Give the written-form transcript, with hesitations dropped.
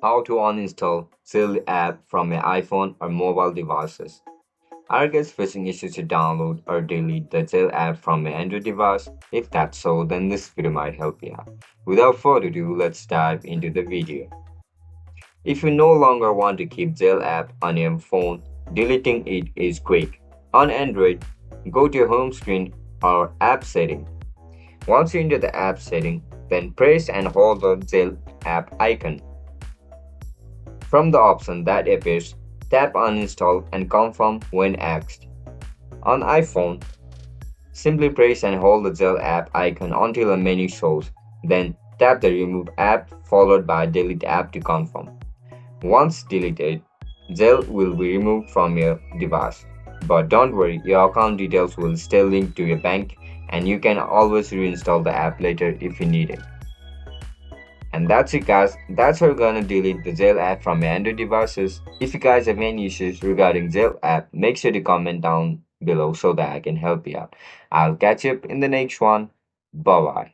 How to uninstall Zelle app from your iPhone or mobile devices. Are you guys facing issues to download or delete the Zelle app from your Android device? If that's so, then this video might help you out. Without further ado, let's dive into the video. If you no longer want to keep Zelle app on your phone, deleting it is quick. On Android, go to your home screen or app setting. Once you enter the app setting, then press and hold the Zelle app icon. From the option that appears, tap Uninstall and confirm when asked. On iPhone, simply press and hold the Zelle app icon until a menu shows, then tap the Remove app followed by Delete app to confirm. Once deleted, Zelle will be removed from your device. But don't worry, your account details will stay linked to your bank and you can always reinstall the app later if you need it. And that's it guys, that's how you're gonna delete the Zelle app from your Android devices. If you guys have any issues regarding Zelle app, make sure to comment down below so that I can help you out. I'll catch you up in the next one. Bye bye.